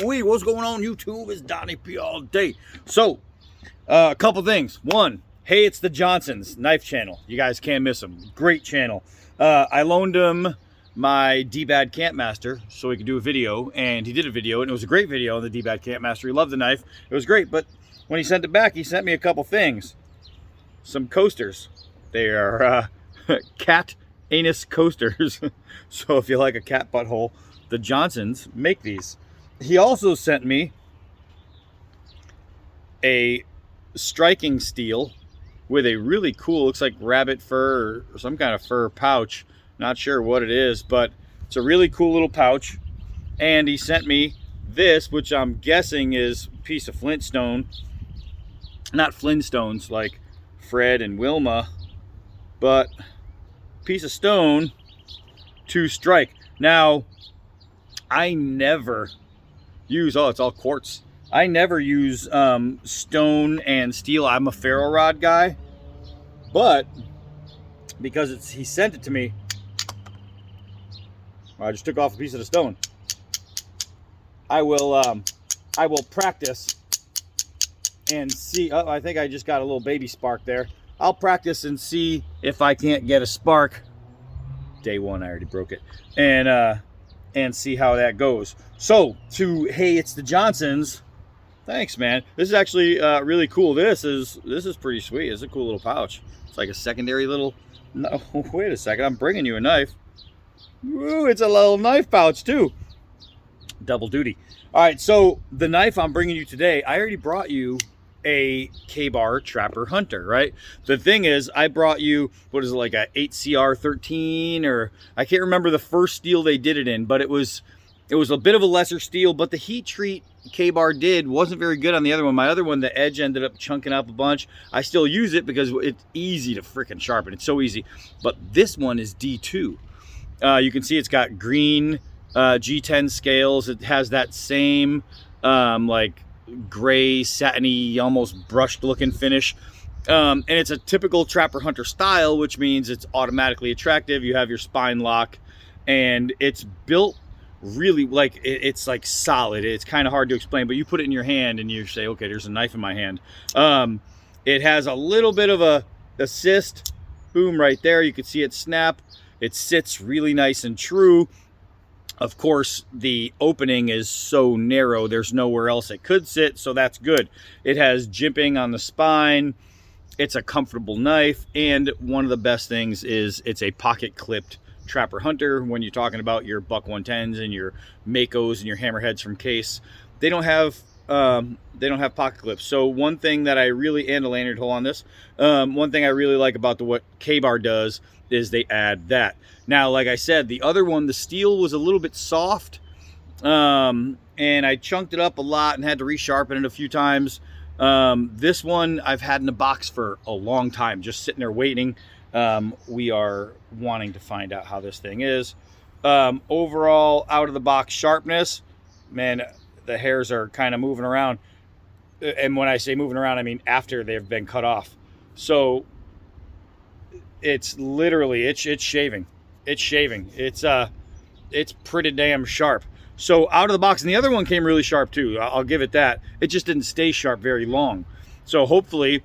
Wee, what's going on YouTube? It's Donnie P all day. So, a couple things. One, hey, it's the Johnsons knife channel. You guys can't miss them. Great channel. I loaned him my D-Bad Campmaster so he could do a video, and he did a video, and it was a great video on the D-Bad Campmaster. He loved the knife. It was great, but when he sent it back, he sent me a couple things. Some coasters. They are cat anus coasters. So if you like a cat butthole, the Johnsons make these. He also sent me a striking steel with a really cool, looks like rabbit fur or some kind of fur pouch. Not sure what it is, but it's a really cool little pouch. And he sent me this, which I'm guessing is a piece of flintstone. Not Flintstones like Fred and Wilma, but piece of stone to strike. Now, I never use, oh, it's all quartz. I never use stone and steel. I'm a ferro rod guy, but because he sent it to me, I just took off a piece of the stone. I will practice and see. Oh, I think I just got a little baby spark there. I'll practice and see if I can't get a spark. Day one, I already broke it, and see how that goes. So hey, it's the Johnsons. Thanks, man. This is actually really cool. This is pretty sweet. It's a cool little pouch. It's like a secondary little. No, wait a second. I'm bringing you a knife. Woo, it's a little knife pouch too. Double duty. All right, so the knife I'm bringing you today, I already brought you a K-Bar Trapper Hunter, right? The thing is, I brought you, what is it, like a 8CR13, or I can't remember the first steel they did it in, but it was a bit of a lesser steel, but the heat treat K-Bar did wasn't very good on the other one. My other one, the edge ended up chunking up a bunch. I still use it because it's easy to freaking sharpen. It's so easy. But this one is D2. You can see it's got green G10 scales. It has that same like gray, satiny, almost brushed looking finish. And it's a typical Trapper Hunter style, which means it's automatically attractive. You have your spine lock, and it's built really like it's like solid. It's kind of hard to explain, but you put it in your hand and you say, okay, there's a knife in my hand. It has a little bit of a assist, boom, right there. You can see it snap. It sits really nice and true. Of course, the opening is so narrow, there's nowhere else it could sit, so that's good. It has jimping on the spine. It's a comfortable knife, and one of the best things is it's a pocket clipped Trapper Hunter. When you're talking about your Buck 110s and your Makos and your Hammerheads from Case, they don't have pocket clips. So one thing that I really, and a lanyard hole on this, one thing I really like about what K-Bar does is they add that. Now, like I said, the other one, the steel was a little bit soft, and I chunked it up a lot and had to resharpen it a few times. This one I've had in the box for a long time, just sitting there waiting. We are wanting to find out how this thing is. Overall, out of the box sharpness, man, the hairs are kind of moving around. And when I say moving around, I mean after they've been cut off. So it's literally, it's shaving. It's shaving. It's pretty damn sharp. So out of the box, and the other one came really sharp too. I'll give it that. It just didn't stay sharp very long. So hopefully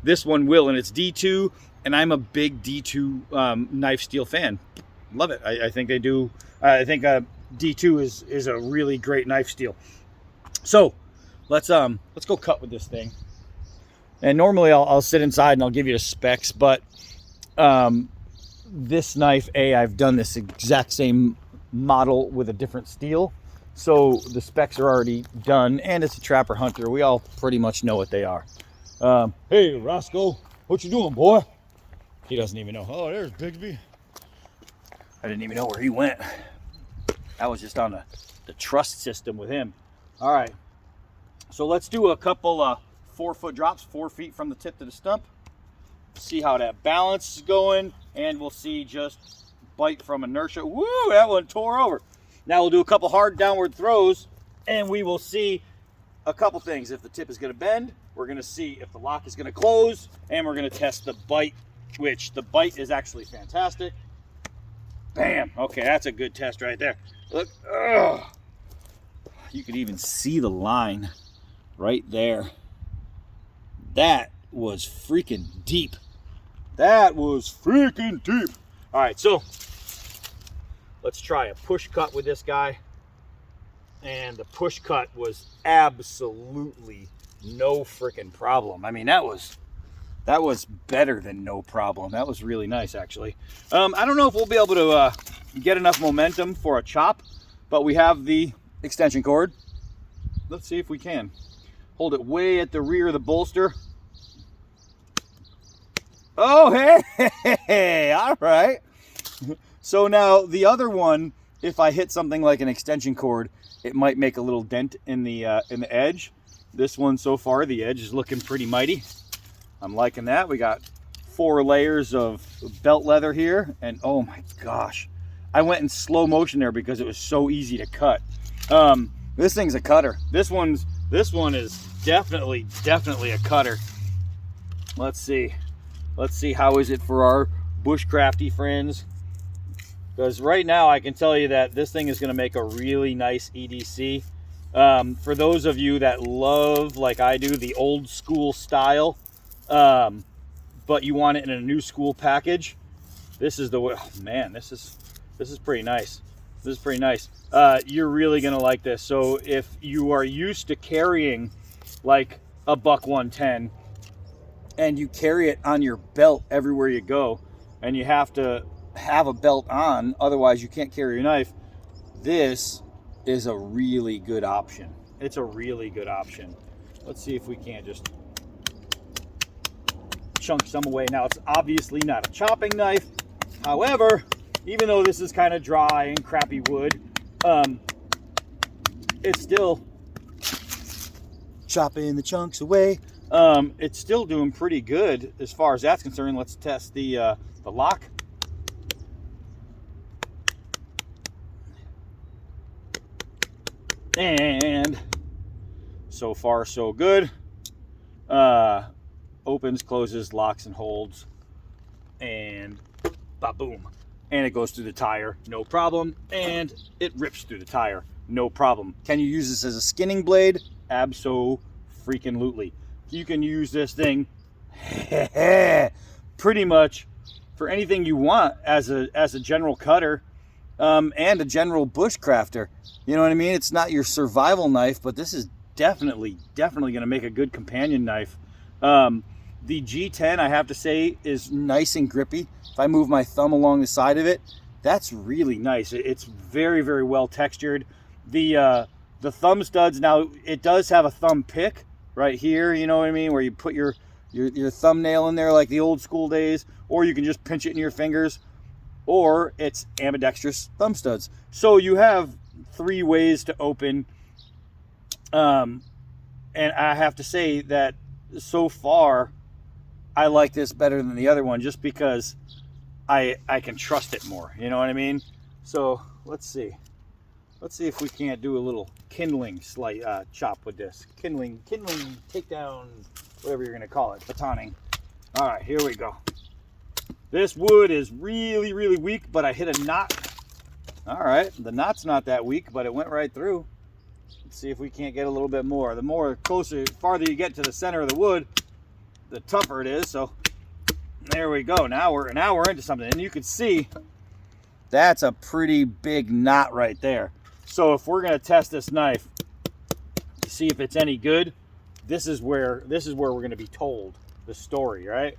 this one will, and it's D2, and I'm a big D2 knife steel fan. Love it. I think they do. I think D2 is a really great knife steel. So let's go cut with this thing. And normally I'll sit inside and I'll give you the specs, but this knife, I've done this exact same model with a different steel, so the specs are already done, and it's a Trapper Hunter. We all pretty much know what they are. Hey Roscoe, what you doing, boy? He doesn't even know. Oh, there's Bigsby. I didn't even know where he went. I was just on the trust system with him. All right, so let's do a couple 4-foot drops, 4 feet from the tip to the stump. See how that balance is going, and we'll see just bite from inertia. Woo, that one tore over. Now we'll do a couple hard downward throws, and we will see a couple things. If the tip is going to bend, we're going to see if the lock is going to close, and we're going to test the bite, which the bite is actually fantastic. Bam. Okay, that's a good test right there. Look. Ugh. you could even see the line right there. That was freaking deep. That was freaking deep. All right, so let's try a push cut with this guy. And the push cut was absolutely no freaking problem. I mean, that was better than no problem. That was really nice, actually. I don't know if we'll be able to get enough momentum for a chop, but we have the extension cord. Let's see if we can. Hold it way at the rear of the bolster. Oh, hey, all right. So now the other one, if I hit something like an extension cord, it might make a little dent in the edge. This one so far, the edge is looking pretty mighty. I'm liking that. We got 4 layers of belt leather here, and oh my gosh, I went in slow motion there because it was so easy to cut. This thing's a cutter. This one is definitely a cutter. Let's see how is it for our bushcrafty friends. Because right now I can tell you that this thing is going to make a really nice EDC. For those of you that love, like I do, the old school style, but you want it in a new school package, this is the way. Oh, man, this is pretty nice. This is pretty nice. You're really going to like this. So if you are used to carrying like a buck 110 and you carry it on your belt everywhere you go, and you have to have a belt on, otherwise you can't carry your knife, this is a really good option. It's a really good option. Let's see if we can't just chunk some away. Now, it's obviously not a chopping knife. However, even though this is kind of dry and crappy wood, it's still chopping the chunks away. It's still doing pretty good as far as that's concerned. Let's test the lock. And so far so good. Opens, closes, locks, and holds, and ba-boom. And it goes through the tire, no problem. And it rips through the tire, no problem. Can you use this as a skinning blade? Abso-freaking-lutely. You can use this thing pretty much for anything you want as a general cutter, and a general bushcrafter. You know what I mean? It's not your survival knife, but this is definitely going to make a good companion knife. The G10, I have to say, is nice and grippy. If I move my thumb along the side of it, that's really nice. It's very, very well textured. The thumb studs, now it does have a thumb pick right here, you know what I mean, where you put your thumbnail in there like the old school days, or you can just pinch it in your fingers, or it's ambidextrous thumb studs. So you have 3 ways to open, and I have to say that so far I like this better than the other one, just because I can trust it more, you know what I mean? So let's see if we can't do a little kindling chop with this. Kindling, takedown, whatever you're gonna call it, batoning. All right, here we go. This wood is really, really weak, but I hit a knot. All right, the knot's not that weak, but it went right through. Let's see if we can't get a little bit more. The farther you get to the center of the wood, the tougher it is. So there we go. Now we're into something, and you can see that's a pretty big knot right there. So if we're gonna test this knife to see if it's any good, this is where we're gonna be told the story, right?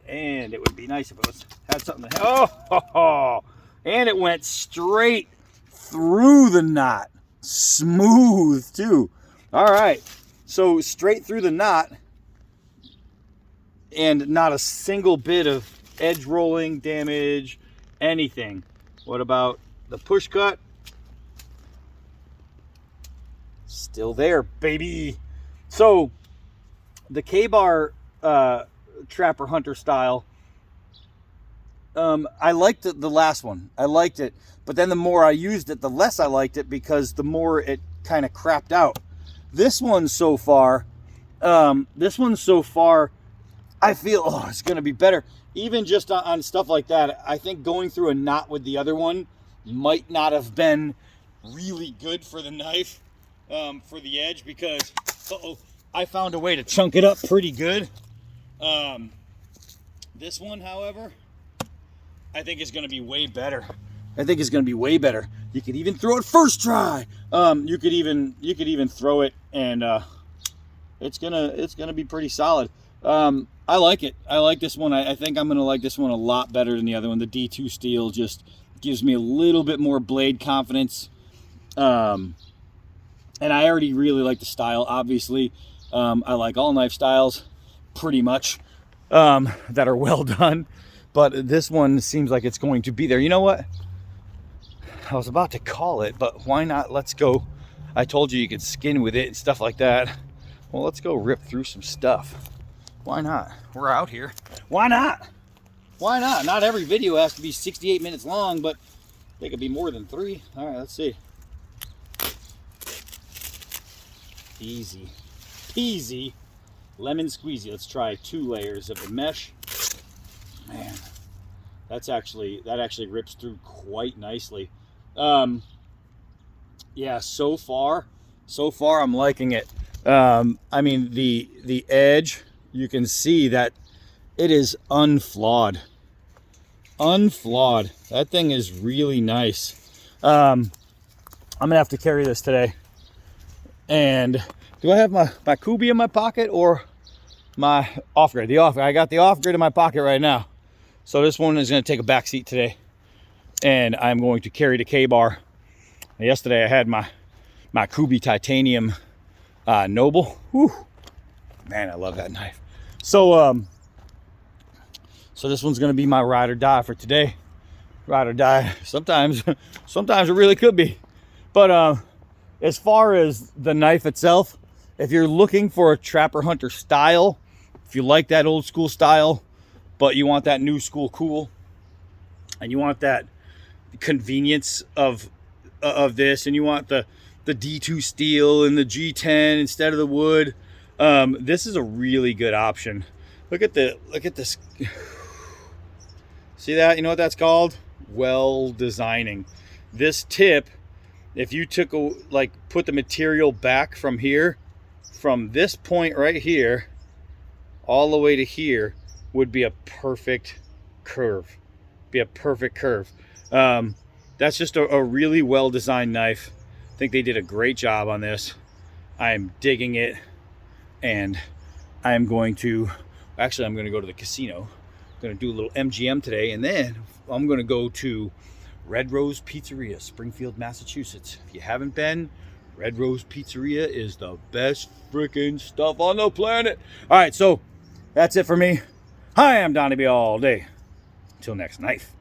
And it would be nice if it had something to, oh, and it went straight through the knot. Smooth too. All right, so straight through the knot, and not a single bit of edge rolling, damage, anything. What about the push cut? Still there, baby. So the K-bar trapper hunter style, I liked the last one. I liked it, but then the more I used it, the less I liked it, because the more it kind of crapped out. This one so far, I feel, it's going to be better. Even just on stuff like that, I think going through a knot with the other one might not have been really good for the knife, for the edge, because I found a way to chunk it up pretty good. This one, however, I think is going to be way better. You could even throw it first try. You could even throw it, and it's gonna be pretty solid. I like it. I like this one. I think I'm gonna like this one a lot better than the other one. The D2 steel just gives me a little bit more blade confidence. And I already really like the style. Obviously, I like all knife styles pretty much that are well done. But this one seems like it's going to be there. You know what? I was about to call it, but why not? Let's go. I told you could skin with it and stuff like that. Well, let's go rip through some stuff. Why not? We're out here. Why not? Why not? Not every video has to be 68 minutes long, but they could be more than 3. All right, let's see. Easy peasy lemon squeezy. Let's try 2 layers of the mesh. Man, that actually rips through quite nicely. Yeah, so far I'm liking it. I mean, the edge, you can see that it is unflawed. That thing is really nice. I'm gonna have to carry this today. And do I have my Kubi in my pocket or my off-grid? I got the off-grid in my pocket right now. So this one is going to take a back seat today, and I'm going to carry the K-bar. Yesterday I had my Kubi titanium Noble. Whew. Man, I love that knife. So so this one's going to be my ride or die for today. Ride or die. Sometimes it really could be. But as far as the knife itself, if you're looking for a trapper hunter style, if you like that old school style, but you want that new school cool, and you want that convenience of this, and you want the D2 steel and the G10 instead of the wood, this is a really good option. Look at this. See that? You know what that's called? Well designing. This tip, if you took put the material back from here, from this point right here all the way to here, would be a perfect curve. That's just a really well designed knife. I think they did a great job on this. I'm digging it, and I'm going to go to the casino. I'm going to do a little MGM today, and then I'm going to go to Red Rose Pizzeria, Springfield, Massachusetts. If you haven't been, Red Rose Pizzeria is the best freaking stuff on the planet. All right, so that's it for me. Hi, I'm Donnie B all day. Until next knife.